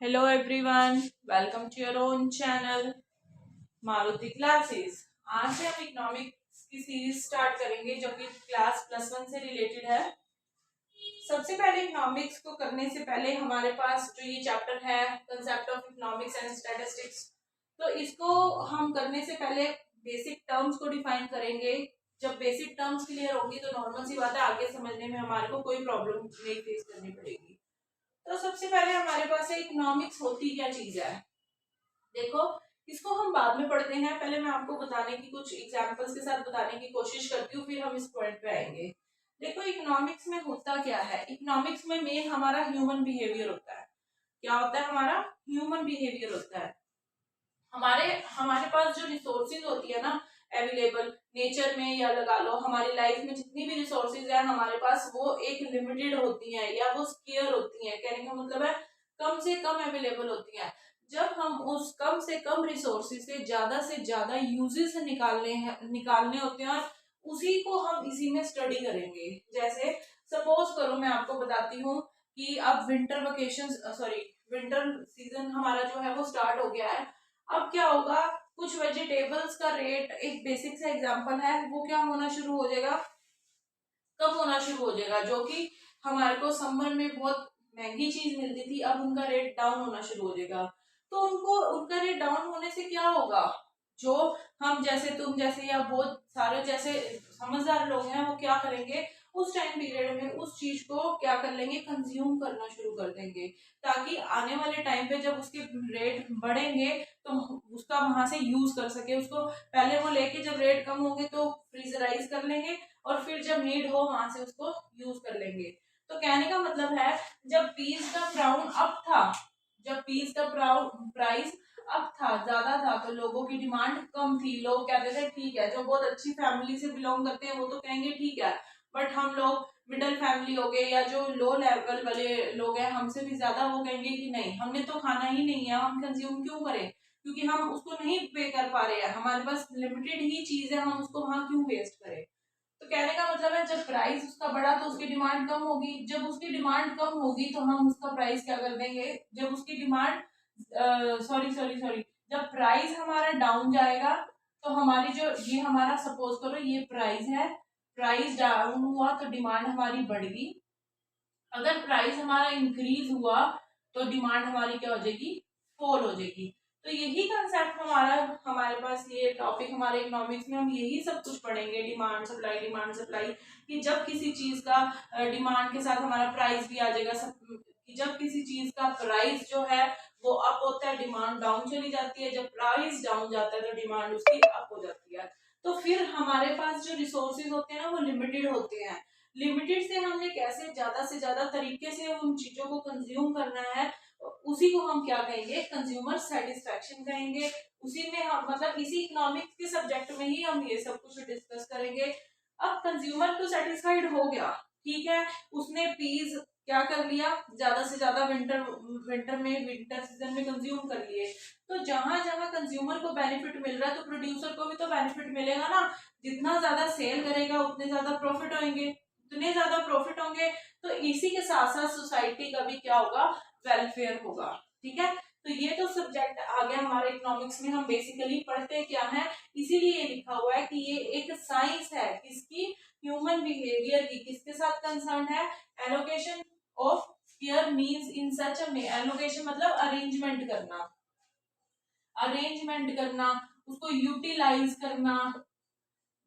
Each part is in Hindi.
Hello everyone, welcome to your own channel Maruti classes. आज से हम इकोनॉमिक्स की सीरीज स्टार्ट करेंगे जो कि क्लास +1 से रिलेटेड है। सबसे पहले इकोनॉमिक्स को करने से पहले हमारे पास जो ये चैप्टर है concept of economics and statistics, तो इसको हम करने से पहले बेसिक टर्म्स को डिफाइन करेंगे। जब बेसिक टर्म्स क्लियर होगी तो नॉर्मल सी बात है, आगे समझने में हमारे को कोई प्रॉब्लम नहीं फेस करनी पड़ेगी। तो सबसे पहले हमारे पास इकोनॉमिक्स होती क्या चीज है। देखो, इसको हम बाद में पढ़ते हैं, पहले मैं आपको बताने की कुछ एग्जांपल्स के साथ बताने की कोशिश करती हूँ, फिर हम इस पॉइंट पे आएंगे। देखो, इकोनॉमिक्स में होता क्या है। इकोनॉमिक्स में मेन हमारा ह्यूमन बिहेवियर होता है। क्या होता है? हमारा ह्यूमन बिहेवियर होता है। हमारे हमारे पास जो रिसोर्सेज होती है ना अवेलेबल नेचर में, या लगा लो हमारी लाइफ में जितनी भी रिसोर्सेज है हमारे पास, वो एक लिमिटेड होती हैं या वो स्केयर होती हैं। कहने का मतलब है कम से कम अवेलेबल होती हैं। जब हम उस कम से कम रिसोर्सेज से ज्यादा यूजेस निकालने होते हैं, और उसी को हम इसी में स्टडी करेंगे। जैसे सपोज करो, मैं आपको बताती हूँ कि अब विंटर सीजन हमारा जो है वो स्टार्ट हो गया है। अब क्या होगा, कुछ वेजिटेबल्स का रेट, एक बेसिक सा एग्जांपल है, वो क्या होना शुरू हो जाएगा, कम होना शुरू हो जाएगा। जो कि हमारे को समर में बहुत महंगी चीज मिलती थी, अब उनका रेट डाउन होना शुरू हो जाएगा। तो उनका रेट डाउन होने से क्या होगा, जो हम जैसे तुम जैसे या बहुत सारे जैसे समझदार लोग हैं, वो क्या करेंगे, उस टाइम पीरियड में उस चीज को क्या कर लेंगे, कंज्यूम करना शुरू कर देंगे, ताकि आने वाले टाइम पे जब उसके रेट बढ़ेंगे तो उसका वहां से यूज कर सके उसको। पहले वो लेके जब रेट कम होंगे तो फ्रीजराइज कर लेंगे, और फिर जब नीड हो वहां से उसको यूज कर लेंगे। तो कहने का मतलब है, जब पीस का प्राउन अप था, जब पीस का प्राइस अप था, ज्यादा था, तो लोगों की डिमांड कम थी। लोग कहते थे ठीक है, जो बहुत अच्छी फैमिली से बिलोंग करते हैं वो तो कहेंगे ठीक है, बट हम लोग मिडिल फैमिली हो गए या जो लो लेवल वाले लोग हैं हमसे भी ज्यादा, वो कहेंगे कि नहीं, हमने तो खाना ही नहीं है, हम कंज्यूम क्यों करें, क्योंकि हम उसको नहीं पे कर पा रहे हैं, हमारे पास लिमिटेड ही चीज है, हम उसको वहां क्यों वेस्ट करें। तो कहने का मतलब है, जब प्राइस उसका बढ़ा तो उसकी डिमांड कम होगी, जब उसकी डिमांड कम होगी तो हम उसका प्राइस क्या कर देंगे, जब उसकी डिमांड सॉरी जब प्राइस हमारा डाउन जाएगा तो हमारी जो ये हमारा सपोज करो ये प्राइस है, प्राइस डाउन हुआ तो डिमांड हमारी बढ़ गई। अगर प्राइस हमारा इंक्रीज हुआ तो डिमांड हमारी क्या हो जाएगी, फॉल हो जाएगी। तो यही कंसेप्ट हमारे पास ये टॉपिक हमारे इकोनॉमिक्स में हम यही सब कुछ पढ़ेंगे, डिमांड सप्लाई, कि जब किसी चीज का डिमांड के साथ हमारा प्राइस भी आ जाएगा कि जब किसी चीज का प्राइस जो है वो अप होता है, डिमांड डाउन चली जाती है, जब प्राइस डाउन जाता है तो डिमांड उसकी अप हो जाती है। तो फिर हमारे पास जो रिसोर्सेज होते हैं ना वो लिमिटेड होते हैं। लिमिटेड से हमने कैसे ज्यादा से ज्यादा तरीके से उन चीजों को कंज्यूम करना है, उसी को हम क्या कहेंगे, कंज्यूमर सेटिस्फेक्शन कहेंगे। उसी में हम मतलब इसी इकोनॉमिक्स के सब्जेक्ट में ही हम ये सब कुछ डिस्कस करेंगे। अब कंज्यूमर तो सेटिस्फाइड हो गया, ठीक है, उसने पीस क्या कर लिया, ज्यादा से ज्यादा विंटर सीजन में कंज्यूम कर लिए। तो जहां जहां कंज्यूमर को बेनिफिट मिल रहा है तो प्रोड्यूसर को भी तो बेनिफिट मिलेगा ना। जितना ज्यादा सेल करेगा उतने ज्यादा प्रॉफिट होंगे, उतने ज्यादा प्रॉफिट होंगे, तो इसी के साथ साथ सोसाइटी का भी क्या होगा, वेलफेयर होगा। ठीक है, तो ये तो सब्जेक्ट आ गया हमारे इकोनॉमिक्स में। हम बेसिकली पढ़ते क्या है, इसीलिए लिखा हुआ है कि ये एक साइंस है, किसकी, ह्यूमन बिहेवियर की। किसके साथ कंसर्न है, allocation of sphere means in such a allocation मतलब अरेंजमेंट करना, उसको यूटिलाइज करना,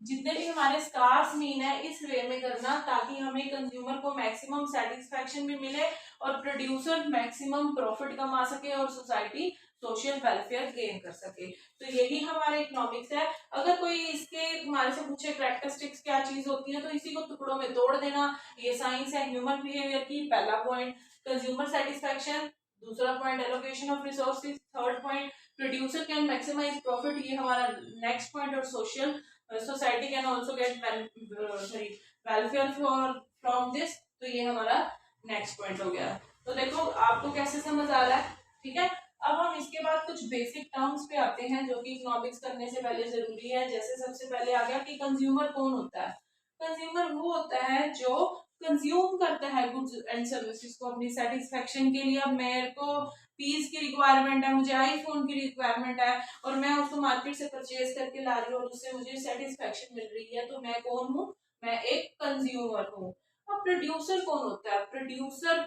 जितने भी हमारे स्कार्स मीन है इस वे में करना, ताकि हमें कंज्यूमर को मैक्सिमम सेटिस्फेक्शन भी मिले और प्रोड्यूसर मैक्सिमम प्रॉफिट कमा सके और सोसाइटी सोशल वेलफेयर गेन कर सके। तो यही हमारे इकोनॉमिक्स है। अगर कोई इसके हमारे से पूछे कैरेक्टरिस्टिक्स क्या चीज होती है, तो इसी को टुकड़ों में तोड़ देना। ये साइंस है ह्यूमन बिहेवियर की, पहला पॉइंट कंज्यूमर सेटिस्फेक्शन, दूसरा point allocation of resources, third point producer can maximise profit, ये हमारा नेक्स्ट पॉइंट, और social society can also get welfare from this, तो ये हमारा नेक्स्ट पॉइंट हो गया। तो देखो आपको कैसे समझ आ रहा है, ठीक है। अब हम इसके बाद कुछ बेसिक टर्म्स पे आते हैं जो कि इकोनॉमिक्स करने से पहले जरूरी है। जैसे सबसे पहले आ गया कि कंज्यूमर कौन होता है। कंज्यूमर वो होता है जो कंज्यूम करता है गुड्स एंड सर्विसेज को अपनी सेटिस्फेक्शन के लिए। अब मेरे को पीस की रिक्वायरमेंट है, मुझे आईफोन की रिक्वायरमेंट है और मैं उसको मार्केट से परचेज करके ला रही हूँ और उससे मुझे सेटिस्फेक्शन मिल रही है, तो मैं कौन हूँ? मैं एक कंज्यूमर हूँ। अब प्रोड्यूसर कौन होता है? प्रोड्यूसर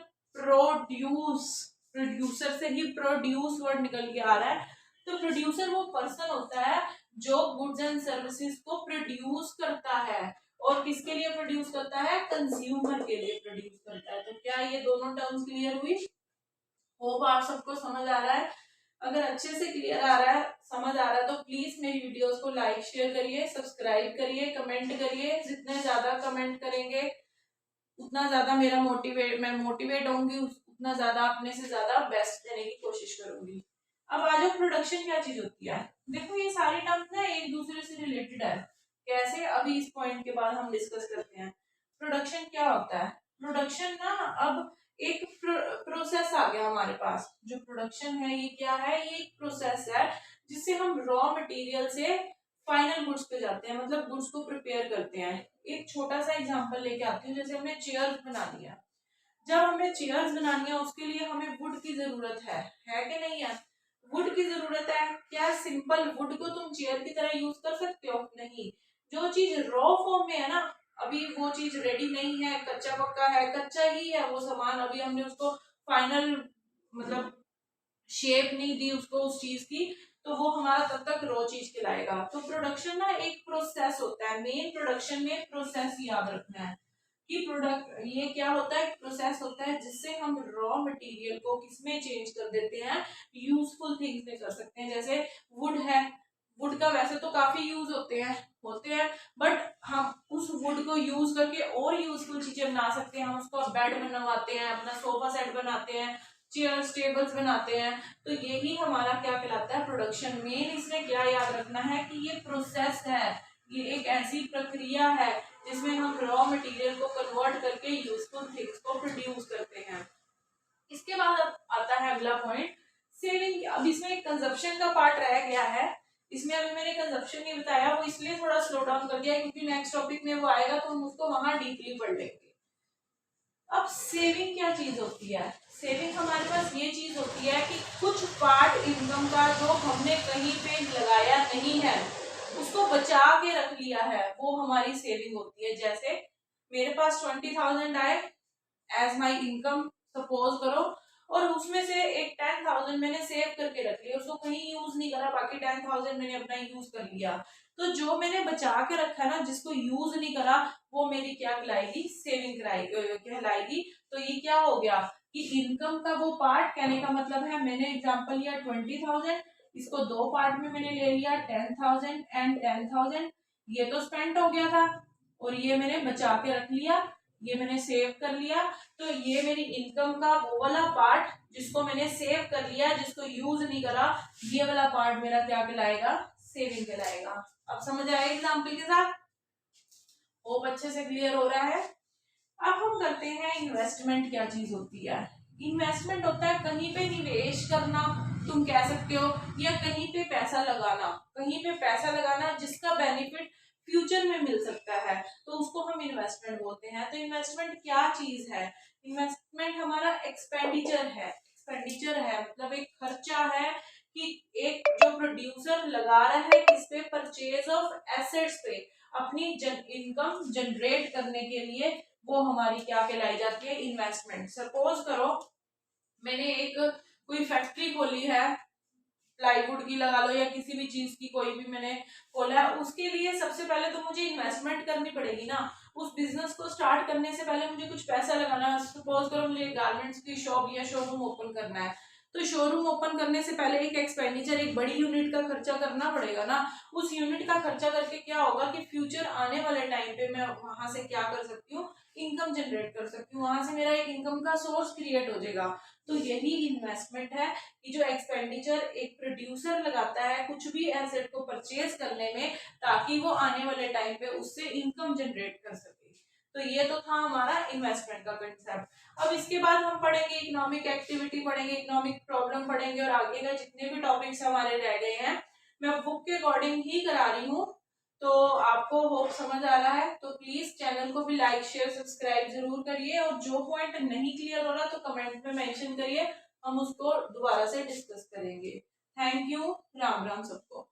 प्रोड्यूसर से ही प्रोड्यूस वर्ड निकल के आ रहा है। तो प्रोड्यूसर वो पर्सन होता है जो गुड्स एंड सर्विसेज को प्रोड्यूस करता है। और किसके लिए प्रोड्यूस करता है? कंज्यूमर के लिए प्रोड्यूस करता है। तो क्या ये दोनों टर्म्स क्लियर हुई? होप आप सबको समझ आ रहा है। अगर अच्छे से क्लियर आ रहा है, समझ आ रहा है, तो प्लीज मेरी वीडियोस को लाइक शेयर करिए, सब्सक्राइब करिए, कमेंट करिए। जितने ज्यादा कमेंट करेंगे उतना ज्यादा मैं मोटिवेट होंगी, उतना ज्यादा अपने से ज्यादा बेस्ट देने की कोशिश करूंगी। अब आ जाओ, प्रोडक्शन क्या चीज होती है? देखो ये सारी टर्म्स ना एक दूसरे से रिलेटेड है। कैसे? अभी इस पॉइंट के बाद हम डिस्कस करते हैं। प्रोडक्शन क्या होता है? प्रोडक्शन ना अब एक प्रोसेस आ गया हमारे पास। जो प्रोडक्शन है ये क्या है? ये एक प्रोसेस है जिससे हम रॉ मटेरियल से फाइनल गुड्स पे जाते हैं, मतलब गुड्स को प्रिपेयर करते हैं। एक छोटा सा एग्जांपल लेके आती हूँ। जैसे हमने चेयर्स बना दिया, जब हमें चेयर्स बनानी है उसके लिए हमें वुड की जरूरत है कि नहीं है? वुड की जरूरत है। क्या सिंपल वुड को तुम चेयर की तरह यूज कर सकते हो? नहीं। जो चीज रॉ फॉर्म में है ना, अभी वो चीज रेडी नहीं है, कच्चा पक्का है, कच्चा ही है वो सामान, अभी हमने उसको फाइनल मतलब शेप नहीं दी उसको उस चीज की, तो वो हमारा तब तक रॉ चीज कहलाएगा। तो प्रोडक्शन ना एक प्रोसेस होता है। मेन प्रोडक्शन में प्रोसेस याद रखना है कि प्रोडक्ट ये क्या होता है? प्रोसेस होता है जिससे हम रॉ मटेरियल को किसमें चेंज कर देते हैं? यूजफुल थिंग्स में कर सकते हैं। जैसे वुड है, वुड का वैसे तो काफी यूज होते हैं, बट हम उस वुड को यूज करके और यूजफुल चीजें बना सकते हैं। हम उसको बेड बनवाते हैं, अपना सोफा सेट बनाते हैं, चेयर्स टेबल्स बनाते हैं। तो यही हमारा क्या कहलाता है? प्रोडक्शन। मेन इसमें क्या याद रखना है कि ये प्रोसेस है, ये एक ऐसी प्रक्रिया है जिसमें हम रॉ मटेरियल को कन्वर्ट करके यूजफुल थिंग्स को प्रोड्यूस करते हैं। इसके बाद अब आता है अगला पॉइंट, सेविंग। अब इसमें एक कंजप्शन का पार्ट रह गया है। इसमें अभी मैंने कंजप्शन नहीं बताया, वो इसलिए थोड़ा स्लो डाउन कर दिया क्योंकि नेक्स्ट टॉपिक में वो आएगा तो हम उसको वहां डीपली पढ़ लेंगे। अब सेविंग क्या चीज होती है? सेविंग हमारे पास ये चीज होती है कि कुछ पार्ट इनकम का जो हमने कहीं पे लगाया नहीं है उसको बचा के रख लिया है, वो हमारी सेविंग होती है। जैसे मेरे पास 20,000 आए एज माई इनकम सपोज करो, और उसमें से एक 10,000 मैंने सेव करके रख लिया, उसको कहीं यूज नहीं करा, बाकी 10,000 मैंने अपना यूज कर लिया। तो जो मैंने बचा के रखा है ना, जिसको यूज नहीं करा, वो मेरी क्या कहलाएगी? सेविंग कहलाएगी। तो ये क्या हो गया कि इनकम का वो पार्ट, कहने का मतलब है मैंने एग्जांपल लिया 20,000, इसको दो पार्ट में मैंने ले लिया 10,000 एंड 10,000। ये तो स्पेंड हो गया था और ये मैंने बचा के रख लिया, ये मैंने सेव कर लिया। तो ये मेरी इनकम का वो वाला पार्ट जिसको मैंने सेव कर लिया, जिसको यूज नहीं करा, ये वाला पार्ट मेरा क्या कहलाएगा? सेविंग कहलाएगा। अब समझ आया एग्जाम्पल के साथ? होप अच्छे से क्लियर हो रहा है। अब हम करते हैं इन्वेस्टमेंट क्या चीज होती है। इन्वेस्टमेंट होता है कहीं पे निवेश करना, तुम कह सकते हो, या कहीं पे पैसा लगाना। कहीं पे पैसा लगाना जिसका बेनिफिट फ्यूचर में मिल सकता है, तो उसको हम इन्वेस्टमेंट बोलते हैं। तो इन्वेस्टमेंट क्या चीज है? इन्वेस्टमेंट हमारा एक्सपेंडिचर है। एक्सपेंडिचर है मतलब एक खर्चा है कि एक जो प्रोड्यूसर लगा रहा है किस पे? परचेज ऑफ एसेट्स पे, अपनी इनकम जनरेट करने के लिए, वो हमारी क्या कहलाई जाती है? इन्वेस्टमेंट। सपोज करो मैंने एक कोई फैक्ट्री खोली है, प्लाईवुड की लगा लो या किसी भी चीज की, कोई भी मैंने खोला है, उसके लिए सबसे पहले तो मुझे इन्वेस्टमेंट करनी पड़ेगी ना। उस बिजनेस को स्टार्ट करने से पहले मुझे कुछ पैसा लगाना है। सपोज करो मुझे गारमेंट्स की शॉप या शोरूम ओपन करना है, तो शोरूम ओपन करने से पहले एक एक्सपेंडिचर, एक बड़ी यूनिट का खर्चा करना पड़ेगा ना। उस यूनिट का खर्चा करके क्या होगा कि फ्यूचर आने वाले टाइम पे मैं वहां से क्या कर सकती हूँ? इनकम जनरेट कर सकती हूँ, वहां से मेरा एक इनकम का सोर्स क्रिएट हो जाएगा। तो यही इन्वेस्टमेंट है कि जो एक्सपेंडिचर एक प्रोड्यूसर लगाता है कुछ भी एसेट को परचेज करने में, ताकि वो आने वाले टाइम पे उससे इनकम जनरेट कर सके। तो ये तो था हमारा इन्वेस्टमेंट का कंसेप्ट। अब इसके बाद हम पढ़ेंगे इकोनॉमिक एक्टिविटी, पढ़ेंगे इकोनॉमिक प्रॉब्लम पढ़ेंगे, और आगे का जितने भी टॉपिक्स हमारे रह गए हैं मैं बुक के अकॉर्डिंग ही करा रही हूँ। तो आपको होप समझ आ रहा है, तो प्लीज चैनल को भी लाइक शेयर सब्सक्राइब जरूर करिए, और जो पॉइंट नहीं क्लियर हो रहा तो कमेंट में मेंशन करिए, हम उसको दोबारा से डिस्कस करेंगे। Thank you. राम राम सबको।